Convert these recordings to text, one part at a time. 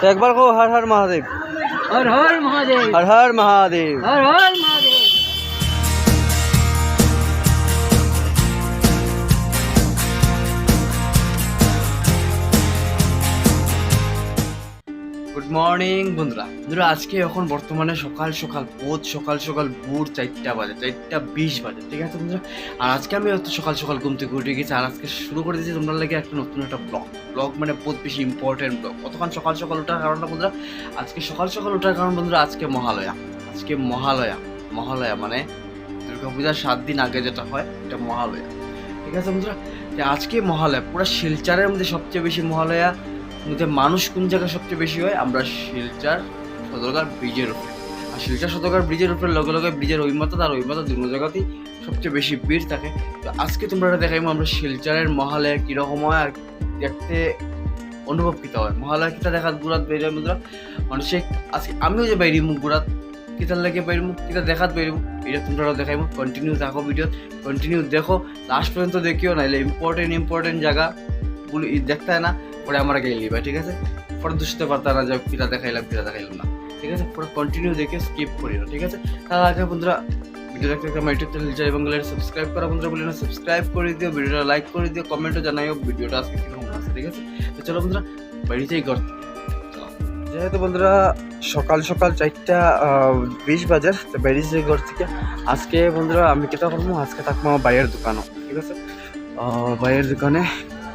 तो एक बार को हर हर महादेव, हर हर महादेव, हर हर महादेव। हर हर महादेव। গুড মর্নিং বন্ধুরা। আজকে এখন বর্তমানে সকাল সকাল ভোর 4টা বাজে, 4:20 বাজে, ঠিক আছে বন্ধুরা। আর আজকে আমি হয়তো সকাল সকাল ঘুম থেকে উঠে গেছি, আর আজকে শুরু করে দিয়েছি তোমরা লাগে একটা নতুন একটা ব্লগ মানে বহুত বেশি ইম্পর্টেন্ট ব্লগ। কতক্ষণ সকাল সকাল ওঠার কারণটা বন্ধুরা, আজকে সকাল সকাল ওঠার কারণ বন্ধুরা, আজকে মহালয়া মানে দুর্গাপূজার 7 দিন আগে যেটা হয় এটা মহালয়া, ঠিক আছে বন্ধুরা। আজকে মহালয়া পুরো শিলচরের মধ্যে সবচেয়ে বেশি মহালয়া মধ্যে মানুষ কোন জায়গায় সবচেয়ে বেশি হয়, আমরা শিলচর সদরঘাট ব্রিজের উপরে। আর শিলচর সদরঘাট ব্রিজের উপরে লগে লগে ব্রিজের ওই মাথা আর ওই মাথা দুটো জায়গাতেই সবচেয়ে বেশি ভিড় থাকে। তো আজকে তোমরা দেখাইবো আমরা শিলচরের মহালয়া কীরকম হয় আর দেখতে অনুভব কীটা হয়। মহালয়া কীটা দেখার গুড়াত বেরিয়ে হয় বন্ধুরা মানুষে। আজকে আমিও যে বাইরি মুখ গুড়াত কিতার লাগে বাইরি মুখ কিতা দেখাত বাইরি মুখ, এটা তোমরা দেখাইবো। কন্টিনিউ থাকো ভিডিওত, কন্টিনিউ দেখো, লাস্ট পর্যন্ত দেখিও, নাইলে ইম্পর্টেন্ট জায়গাগুলো দেখতে হয় না, পরে আমার আগে লিবা, ঠিক আছে। পরে দুষতে পারতাম না যে কিটা দেখাইলাম না, ঠিক আছে। পুরো কন্টিনিউ দেখে স্কিপ করি না, ঠিক আছে। তার আগে বন্ধুরা ভিডিও দেখতে আমার ইউটিউব চ্যানেল জয় বাংলার সাবস্ক্রাইব করা বন্ধুরা বলি না, সাবস্ক্রাইব করে দিও, ভিডিওটা লাইক করে দিও, কমেন্টও জানাইও ভিডিওটা আজকে কীরকম আছে, ঠিক আছে। তো চলো বন্ধুরা বাড়িতেই করতে। যেহেতু বন্ধুরা সকাল 4:20 বাজে, তো বেরিয়েছি ঘর থেকে। আজকে বন্ধুরা আমি কেটা করবো, আজকে থাকবো আমার বাইয়ের দোকানও, ঠিক আছে। বাইয়ের দোকানে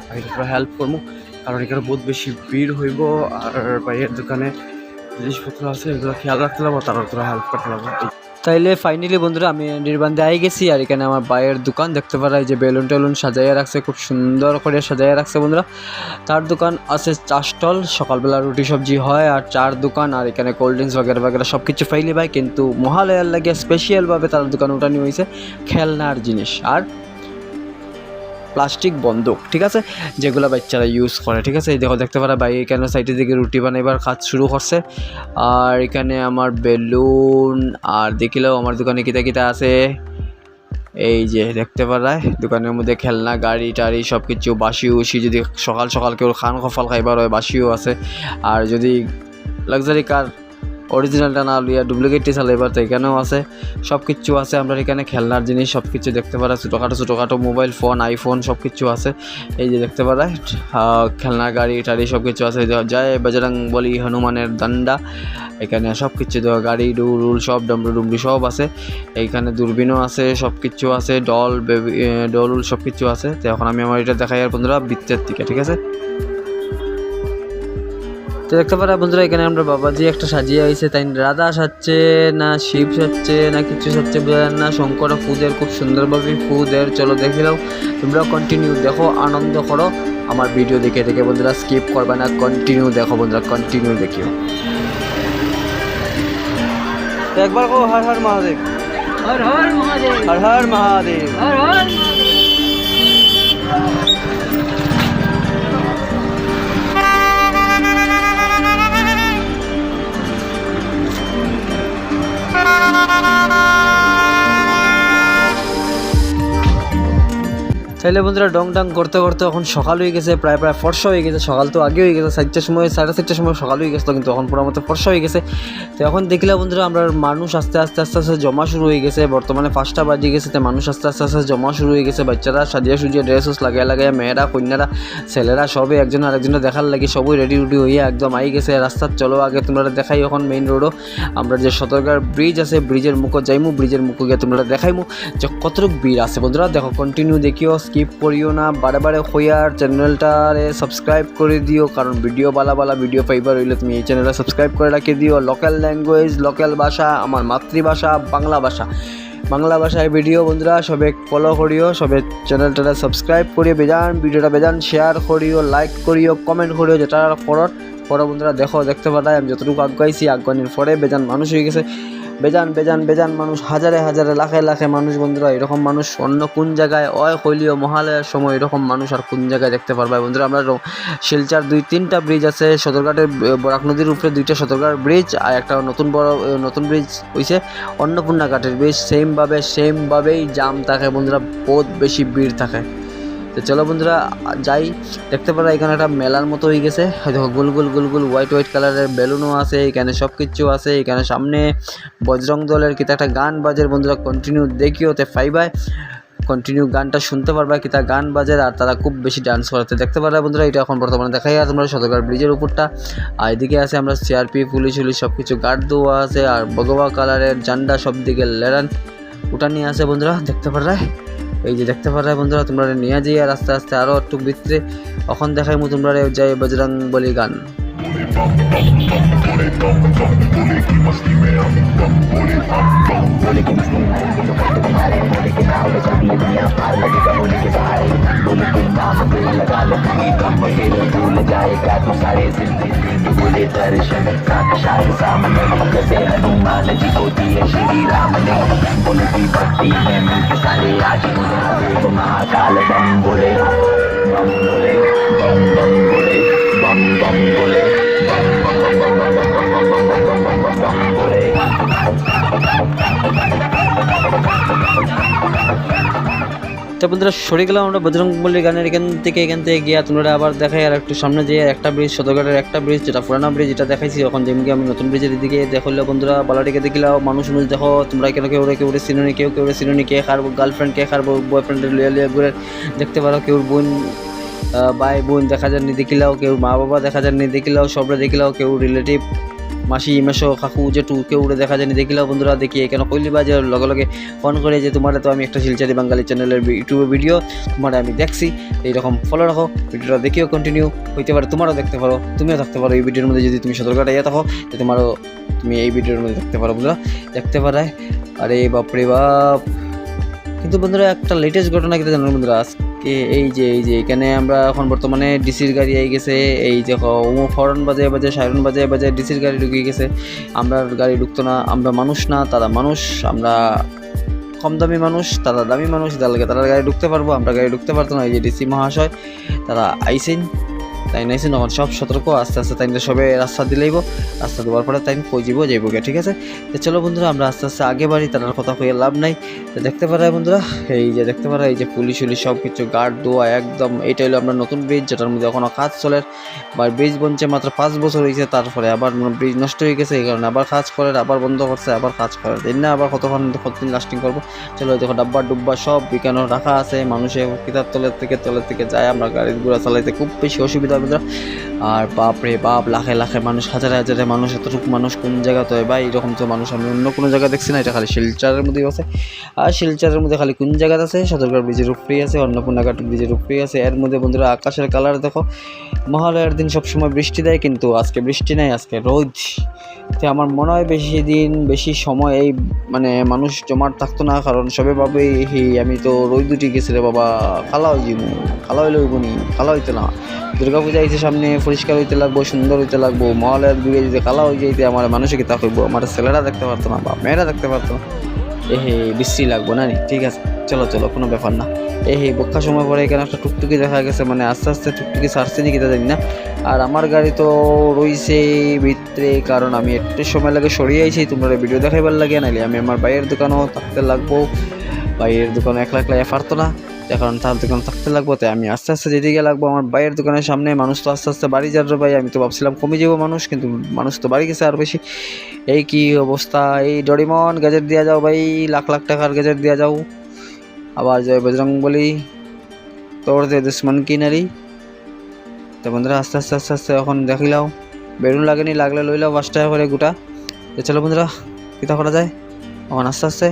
বাইরে পুরো হেল্প করবো, কারণ এখানে বহুত বেশি ভিড় হইব। আর বাইয়ের দোকানে জিনিসপত্র আছে এগুলো খেয়াল রাখতে লাগবো, তারা তোরা হেল্প করতে লাগবো। তাইলে ফাইনালি বন্ধুরা আমি নির্বান্ধে আই গেছি, আর এখানে আমার বাইয়ের দোকান দেখতে পারা, যে বেলুন টেলুন সাজাইয়া রাখছে, খুব সুন্দর করে সাজাইয়া রাখছে বন্ধুরা। তার দোকান আছে চা স্টল, সকালবেলা রুটি সবজি হয়, আর চার দোকান, আর এখানে কোল্ড ড্রিঙ্কস বাগেরা সব কিছু ফাইলি ভাই। কিন্তু মহালয়ার লাগে স্পেশালভাবে তার দোকান উঠানি হয়েছে খেলনার জিনিস আর প্লাস্টিক বন্দুক, ঠিক আছে, যেগুলো বাচ্চারা ইউজ করে, ঠিক আছে। এই দেখতে পারা ভাই এখানে সাইডের দিকে রুটি বানাইবার কাজ শুরু করছে। আর এখানে আমার বেলুন, আর দেখিলেও আমার দোকানে কিতা আছে, এই যে দেখতে পারায় দোকানের মধ্যে খেলনা গাড়ি টাড়ি সব কিছু, বাসি উসি, যদি সকাল কেউ খান খফাল খাইবার হয় বাসিও আছে। আর যদি লাক্সারি কার অরিজিনালটা না লিয়া ডুপ্লিকেটটি চালাইবার তো এখানেও আছে, সব কিছু আছে। আমরা এখানে খেলনার জিনিস সব কিছু দেখতে পারা, ছোটোখাটো মোবাইল ফোন, আইফোন সব কিছু আছে। এই যে দেখতে পারা খেলনা গাড়ি টাড়ি সব কিছু আছে। জয় বজরং বলি হনুমানের ডান্ডা, এখানে সব কিছু গাড়ি ডুল সব ডমরু সব আছে। এইখানে দূরবীনও আছে, সব কিছু আছে, ডল সব কিছু আছে। তো এখন আমি আমার এটা দেখাই আর বন্ধুরা বৃত্তের দিকে, ঠিক আছে। তো দেখতে পারা বন্ধুরা এখানে আমরা বাবাজি একটা সাজিয়ে আইছে, তাই রাধা সাজছে না শিব সাজছে না কিছু সাজছে বোঝা যায় না। শঙ্কর ফুদের খুব সুন্দরভাবে ফুদের, চলো দেখে নাও তোমরা, কন্টিনিউ দেখো, আনন্দ করো আমার ভিডিও দেখে বন্ধুরা, স্কিপ করবে না, কন্টিনিউ দেখো বন্ধুরা, কন্টিনিউ দেখিও। একবার কো হর হর মহাদেব, हर हर महादेव, হর হর মহাদেব, हर हर महादेव। তাইলে বন্ধুরা ডং ডাং করতে এখন সকাল হয়ে গেছে, প্রায় ফর্সা হয়ে গেছে। সকাল তো আগে হয়ে গেছে, 4টার সময় 4:30টার সময় সকাল হয়ে গেছিলো, কিন্তু এখন পুরো মতো ফর্সা হয়ে গেছে। তো এখন দেখলে বন্ধুরা আমরা মানুষ আস্তে আস্তে জমা শুরু হয়ে গেছে। বর্তমানে 5টা বাজে গেছে, তো মানুষ আস্তে আস্তে জমা শুরু হয়ে গেছে। বাচ্চারা সাজিয়ে সুজিয়ে ড্রেস লাগাইয়া মেয়েরা কন্যারা ছেলেরা সবে একজন আরেকজনের দেখার লাগে সবই রেডি হইয়া একদম আই গেছে রাস্তার। চলো আগে তোমরা দেখাই এখন মেইন রোডও আমরা যে সদরঘাট ব্রিজ আছে, ব্রিজের মুখে যাইমু, ব্রিজের মুখে গিয়ে তোমরা দেখাইমু যে কতটুকু ভিড় আছে বন্ধুরা। দেখো কন্টিনিউ দেখিও, স্কিপ করিও না, বারে হইয়ার চ্যানেলটারে সাবস্ক্রাইব করে দিও, কারণ ভিডিও বালা ভিডিও পাইবার হইলে তুমি এই চ্যানেলটা সাবস্ক্রাইব করে রাখে দিও। লোকাল ল্যাঙ্গুয়েজ, লোকাল ভাষা, আমার মাতৃভাষা বাংলা ভাষায় ভিডিও বন্ধুরা সবে ফলো করিও, সবে চ্যানেলটা সাবস্ক্রাইব করিও, ভিডিওটা শেয়ার করিও, লাইক করিও, কমেন্ট করিও, যেটা পরে বন্ধুরা দেখতে পারায় আমি যতটুকু আগাইছি আগানির পরে বেজান মানুষ হয়ে গেছে, বেজান মানুষ, হাজারে লাখে মানুষ বন্ধুরা। এরকম মানুষ অন্য কোন জায়গায় হইলেও মহালয়ার সময় এরকম মানুষ আর কোন জায়গায় দেখতে পারবে বন্ধুরা। আমরা শিলচর 2-3টা ব্রিজ আছে, সদরঘাটের বরাক নদীর উপরে 2টা সদরঘাট ব্রিজ, আর একটা নতুন ব্রিজ হয়েছে অন্নপূর্ণা ঘাটের ব্রিজ। সেমভাবেই জাম থাকে বন্ধুরা, বহুত বেশি ভিড় থাকে। তো চলো বন্ধুরা যাই। দেখতে পারো এখানে একটা মেলার মতো হয়ে গেছে, হয়তো গোল গোল গোল গোল হোয়াইট কালারের বেলুনও আছে, এখানে সব কিছু আছে। এখানে সামনে বজরং দলের কিতা একটা গান বাজের, বন্ধুরা কন্টিনিউ দেখিও তে পাইবাই, কন্টিনিউ গানটা শুনতে পারবা কিতা গান বাজে, আর তারা খুব বেশি ডান্স করতে দেখতে পারবা বন্ধুরা। এটা এখন বর্তমানে দেখাই আর তোমরা সদরঘাট ব্রিজের উপরটা। আর এদিকে আছে আমরা সিআরপি পুলিশ সব কিছু গার্ড দেওয়া আছে, আর ভগবা কালারের ঝান্ডা সব দিকে লেরান উঠানি আছে বন্ধুরা, দেখতে পারা। এই যে দেখতে পারা বন্ধুরা, তোমরা নিয়ে যাই আর আস্তে আস্তে আরও একটু ভিতরে এখন দেখাই মো তোমরা যাই বজরং বলি গান। महाकाल बम बोले बम बोले बम बम बोले बम बम बोले बम बम बम बम बम बम बम बम बम बम बोले। তো বন্ধুরা সরে গেলাম আমরা বজরং বলি গানের এখান থেকে গিয়া তোমরা আবার দেখাই আর একটু সামনে যেয়ে একটা ব্রিজ, সদরঘাটের একটা ব্রিজ যেটা পুরানা ব্রিজ, এটা দেখাইছি। এখন যেমনি আমি নতুন ব্রিজের দিকে দেখলো বন্ধুরা, বালাটিকে দেখিলাও মানুষ দেখো তোমরা, কেউ চিনুনি, কেউ চিনুনি, কে কার গার্লফ্রেন্ড, কে কার বয়ফ্রেন্ডের লিয়া ঘুরে দেখতে পারো। কেউ বোন ভাই বোন দেখা যাননি দেখিলাও, কেউ মা বাবা দেখা যাননি দেখিলাও, সবরে দেখিলাও, কেউ রিলেটিভ মাসি মেশো কাকু জেঠু কেউ দেখা যায়নি দেখিলাও বন্ধুরা। দেখি কেন কইলি বাজে লগে লগে ফোন করে যে তোমার তো আমি একটা শিলচারি বাঙালি চ্যানেলের ইউটিউবে ভিডিও তোমার আমি দেখছি, এইরকম ফলো রাখো, ভিডিওটা দেখিও কন্টিনিউ হইতে পারে, তোমারও দেখতে পারো, তুমিও থাকতে পারো এই ভিডিওর মধ্যে। যদি তুমি সদরঘাট ইয়ে থাকো যে তোমারও তুমি এই ভিডিওর মধ্যে দেখতে পারো বন্ধুরা, দেখতে পারায়। আরে বাপরে বাপ। কিন্তু বন্ধুরা একটা লেটেস্ট ঘটনা কিন্তু জানো বন্ধুরা, আজকে এই যে এখানে আমরা এখন বর্তমানে ডিসির গাড়ি আই গেছে। এই যে হর্ন বাজে সাইরন বাজে ডিসির গাড়ি ঢুকে গেছে। আমরা গাড়ি ঢুকতো না, আমরা মানুষ না তারা মানুষ, আমরা কম দামি মানুষ তারা দামি মানুষ, তারা গাড়ি ঢুকতে পারবো, আমরা গাড়ি ঢুকতে পারতো না। এই যে ডিসি মহাশয় তারা আইসেন, তাই নাইছেন এখন সব সতর্ক, আস্তে আস্তে তাই সবে রাস্তা দিলেইব, রাস্তা দেওয়ার পরে তাই পৌঁছিব যাইব গে, ঠিক আছে। তো চলো বন্ধুরা আমরা আস্তে আস্তে আগে বাড়ি, তার কথা কইয়ে লাভ নাই। তো দেখতে পারা বন্ধুরা, এই যে দেখতে পারা এই যে পুলিশ সব কিছু গার্ড দেওয়া একদম। এইটা হলো আমরা নতুন ব্রিজ, যেটার মধ্যে এখনও কাজ চলে, বা ব্রিজ বনছে মাত্র 5 বছর হয়েছে, তারপরে আবার ব্রিজ নষ্ট হয়ে গেছে, এই কারণে আবার কাজ করে, আবার বন্ধ করছে, আবার কাজ করে, তাই না আবার কতদিন লাস্টিং করবো। চলো দেখো ডাব্বা ডুব্বা সব বিকানো রাখা আছে, মানুষের কিতাব তলের থেকে যায়, আমরা গাড়ির ঘোড়া চালাইতে খুব বেশি অসুবিধা বন্ধুরা। আর বাপ রে বাপ, লাখে লাখে মানুষ, হাজারে হাজারে মানুষ, এতটুকু মানুষ কোন জায়গা তো ভাই, এরকম তো মানুষ আমি অন্য কোনো জায়গায় দেখছি না। এটা খালি শিলচরের মধ্যেই আছে, আর শিলচরের মধ্যে খালি কোন জায়গাতে আছে, সদরঘাট ব্রিজের উপরেই আছে, অন্নপূর্ণাঘাট ব্রিজের উপরেই আছে। এর মধ্যে বন্ধুরা আকাশের কালার দেখো, মহালয়ার দিন সবসময় বৃষ্টি দেয়, কিন্তু আজকে বৃষ্টি নাই, আজকে রোদ। তো আমার মনে হয় বেশি সময় এই মানে মানুষ জমাট থাকতো না, কারণ সবে ভাবে আমি তো রোদ উঠে গেছিলে বাবা, খালা হইলে হইবনি, খালা হইতো না। দুর্গা পূজা আইছে সামনে, পরিষ্কার হইতে লাগবো, সুন্দর হইতে লাগবো। মহালয়ার দিকে যদি কালা হয়ে যাইতে আমার মানুষকে তা হইব, আমার ছেলেরা দেখতে পারতো না বা মেয়েরা দেখতে পারতো না, বৃষ্টি লাগবো না নি, ঠিক আছে। চলো কোনো ব্যাপার না। বক্কা সময় পরে এখানে একটা টুকটুকি দেখা গেছে, মানে আস্তে আস্তে টুকটুকি ছাড়ছে নি কিতা জানি না। আর আমার গাড়ি তো রইছে ভিতরে, কারণ আমি একটু সময় লাগে সরিয়ে আইছি, তোমরা ভিডিও দেখাইবার লাগে, নাইলে আমি আমার বাইরের দোকানও থাকতে লাগবো, বাইরের দোকানও একলা পারতো না, কারণ তার দোকান থাকতে লাগবো। তাই আমি আস্তে আস্তে যেদিকে লাগবো আমার বাইরের দোকানের সামনে। মানুষ তো আস্তে আস্তে বাড়ি যার ভাই, আমি তো ভাবছিলাম কমে যাবো মানুষ, কিন্তু মানুষ তো বাড়ি গেছে আরও বেশি। এই কি অবস্থা, এই ডরিমন গ্যাজেট দিয়া যাও ভাই, লাখ লাখ টাকার গ্যাজেট দিয়া যাও। আবার জয় বজরং বলি, তোর যে দুশ্মন কি নারী। তো বন্ধুরা আস্তে আস্তে এখন দেখিলাও, বেলুন লাগেনি, লাগলে লইলাও 5 টাকা করে গোটা। তো চলো বন্ধুরা কিতা করা যায়, এখন আস্তে আস্তে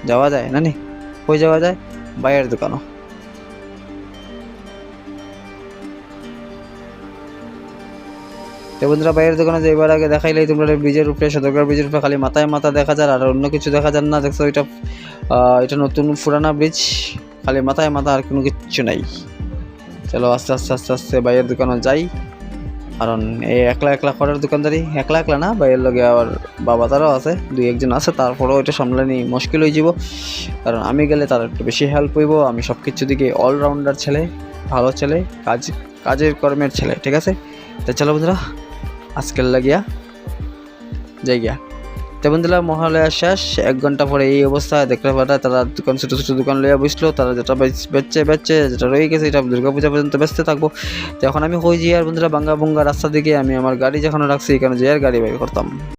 যাওয়া যায় না নি, কই যাওয়া যায়, বাইরের দোকানও। তো বন্ধুরা বাইরের দোকানে যাইবার আগে দেখাইলেই তোমরা ব্রিজের উপরে, সদরঘাট ব্রিজের উপরে খালি মাথা দেখা যায়, আর অন্য কিছু দেখা যায় না। দেখছো এটা নতুন পুরানা ব্রিজ, খালি মাথায় আর কোনো কিচ্ছু নাই। চলো আস্তে আস্তে বাইরের দোকানে যাই, কারণ এই একলা করার দোকানদারি, একলা না, বাইরের লগে আবার বাবা তারাও আছে, 2-1 জন আছে, তারপরেও এটা সামলানি মুশকিল হয়ে যাব, কারণ আমি গেলে তার একটু বেশি হেল্প হইব। আমি সব কিছু দিকে অলরাউন্ডার ছেলে, ভালো ছেলে, কাজের কর্মের ছেলে, ঠিক আছে। তো চলো বন্ধুরা আজকের লাগিয়া যাই গিয়া। তো বন্ধুরা মহালয়া শেষ, 1 ঘন্টা পরে এই অবস্থা দেখতে পাটা তারা দোকান ছোটো ছোটো দোকান লইয়া বসলো, তারা যেটা বেচছে যেটা রয়ে গেছে এটা দুর্গাপূজা পর্যন্ত ব্যস্ত থাকবো। তো এখন আমি কই যাই আর বন্ধুরা বাঙ্গা রাস্তা দিকে আমি আমার গাড়ি যেখানে রাখছি এখানে যাই আর গাড়ি বাইর করতাম।